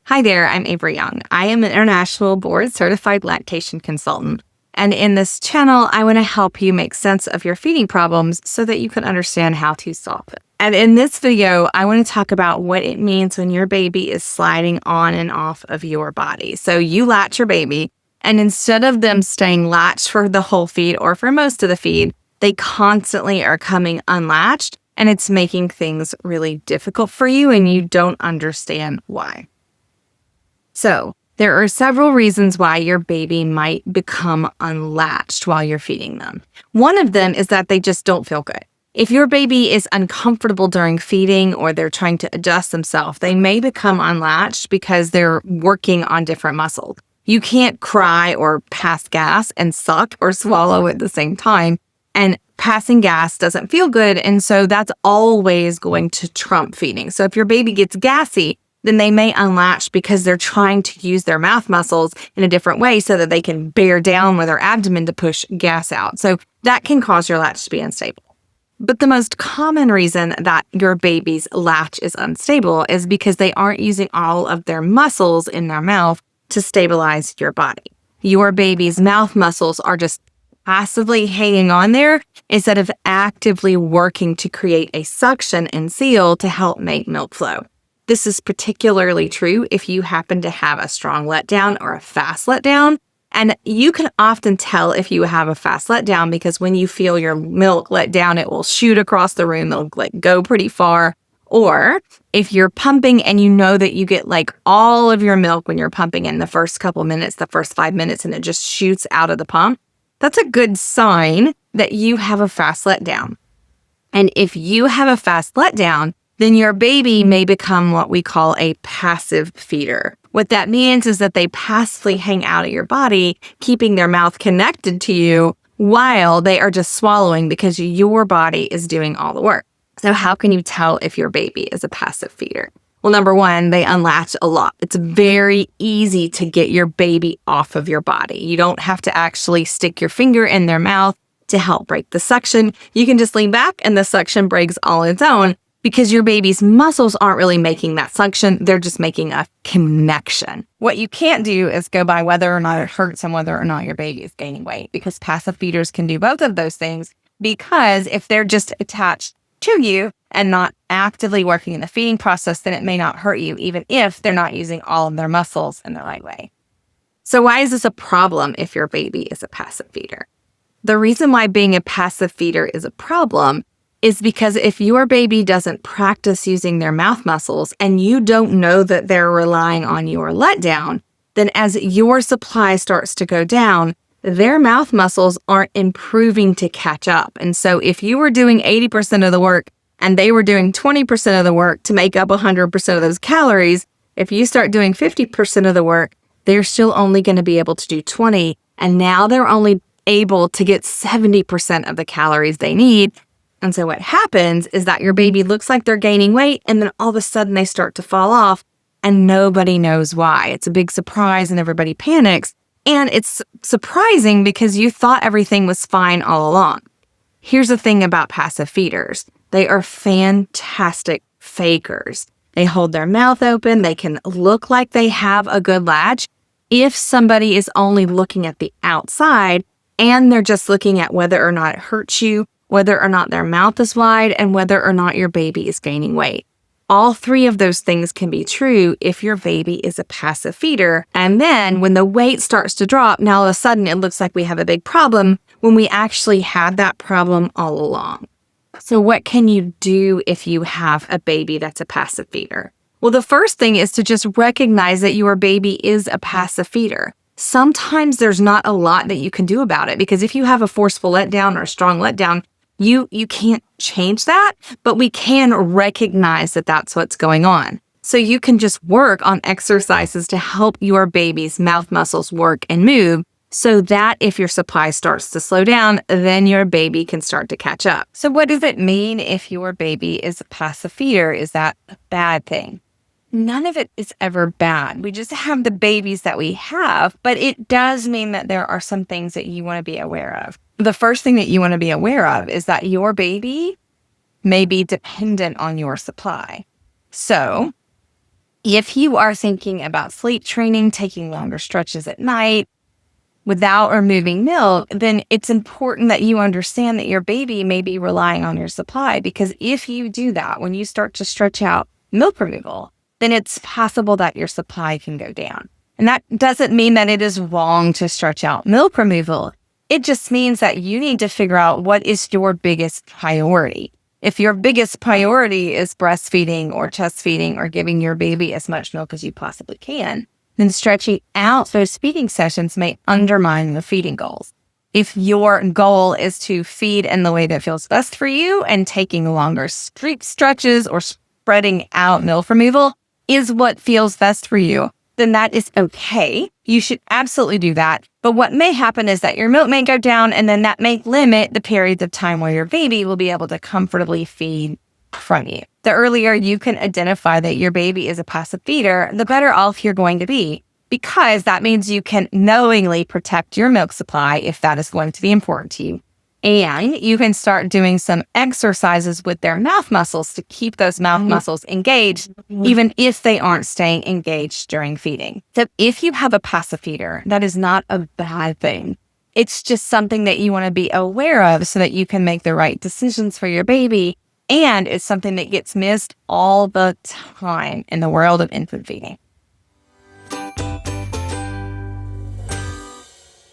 Hi there, I'm Avery Young. I am an international board certified lactation consultant. And in this channel, I want to help you make sense of your feeding problems so that you can understand how to solve it. And in this video, I want to talk about what it means when your baby is sliding on and off of your body. So you latch your baby, and instead of them staying latched for the whole feed or for most of the feed, they constantly are coming unlatched, and it's making things really difficult for you, and you don't understand why. So there are several reasons why your baby might become unlatched while you're feeding them. One of them is that they just don't feel good. If your baby is uncomfortable during feeding or they're trying to adjust themselves, they may become unlatched because they're working on different muscles. You can't cry or pass gas and suck or swallow at the same time. And passing gas doesn't feel good. And so that's always going to trump feeding. So if your baby gets gassy, then they may unlatch because they're trying to use their mouth muscles in a different way so that they can bear down with their abdomen to push gas out. So that can cause your latch to be unstable. But the most common reason that your baby's latch is unstable is because they aren't using all of their muscles in their mouth to stabilize your body. Your baby's mouth muscles are just passively hanging on there instead of actively working to create a suction and seal to help make milk flow. This is particularly true if you happen to have a strong letdown or a fast letdown. And you can often tell if you have a fast letdown because when you feel your milk let down, it will shoot across the room. It'll go pretty far. Or if you're pumping and you know that you get all of your milk when you're pumping in the first couple minutes, the first 5 minutes, and it just shoots out of the pump, that's a good sign that you have a fast letdown. And if you have a fast letdown, then your baby may become what we call a passive feeder. What that means is that they passively hang out at your body, keeping their mouth connected to you while they are just swallowing because your body is doing all the work. So how can you tell if your baby is a passive feeder? Well, number one, they unlatch a lot. It's very easy to get your baby off of your body. You don't have to actually stick your finger in their mouth to help break the suction. You can just lean back and the suction breaks all on its own, because your baby's muscles aren't really making that suction. They're just making a connection. What you can't do is go by whether or not it hurts and whether or not your baby is gaining weight, because passive feeders can do both of those things, because if they're just attached to you and not actively working in the feeding process, then it may not hurt you, even if they're not using all of their muscles in the right way. So why is this a problem if your baby is a passive feeder? The reason why being a passive feeder is a problem is because if your baby doesn't practice using their mouth muscles and you don't know that they're relying on your letdown, then as your supply starts to go down, their mouth muscles aren't improving to catch up. And so if you were doing 80% of the work and they were doing 20% of the work to make up 100% of those calories, if you start doing 50% of the work, they're still only going to be able to do 20. And now they're only able to get 70% of the calories they need. And so what happens is that your baby looks like they're gaining weight, and then all of a sudden they start to fall off and nobody knows why. It's a big surprise and everybody panics. And it's surprising because you thought everything was fine all along. Here's the thing about passive feeders. They are fantastic fakers. They hold their mouth open. They can look like they have a good latch if somebody is only looking at the outside and they're just looking at whether or not it hurts you, whether or not their mouth is wide, and whether or not your baby is gaining weight. All three of those things can be true if your baby is a passive feeder. And then when the weight starts to drop, now all of a sudden it looks like we have a big problem when we actually had that problem all along. So what can you do if you have a baby that's a passive feeder? Well, the first thing is to just recognize that your baby is a passive feeder. Sometimes there's not a lot that you can do about it, because if you have a forceful letdown or a strong letdown, you can't change that, but we can recognize that that's what's going on. So you can just work on exercises to help your baby's mouth muscles work and move so that if your supply starts to slow down, then your baby can start to catch up. So what does it mean if your baby is a passive feeder? Is that a bad thing? None of it is ever bad. We just have the babies that we have, but it does mean that there are some things that you want to be aware of. The first thing that you want to be aware of is that your baby may be dependent on your supply. So If you are thinking about sleep training, taking longer stretches at night without removing milk, then it's important that you understand that your baby may be relying on your supply, because if you do that, when you start to stretch out milk removal, then it's possible that your supply can go down. And that doesn't mean that it is wrong to stretch out milk removal. It just means that you need to figure out what is your biggest priority. If your biggest priority is breastfeeding or chest feeding or giving your baby as much milk as you possibly can, then stretching out those feeding sessions may undermine the feeding goals. If your goal is to feed in the way that feels best for you, and taking longer sleep stretches or spreading out milk removal is what feels best for you, then that is okay. You should absolutely do that. But what may happen is that your milk may go down, and then that may limit the periods of time where your baby will be able to comfortably feed from you. The earlier you can identify that your baby is a passive feeder, the better off you're going to be, because that means you can knowingly protect your milk supply if that is going to be important to you. And you can start doing some exercises with their mouth muscles to keep those mouth muscles engaged, even if they aren't staying engaged during feeding. So if you have a passive feeder, that is not a bad thing. It's just something that you want to be aware of so that you can make the right decisions for your baby. And it's something that gets missed all the time in the world of infant feeding.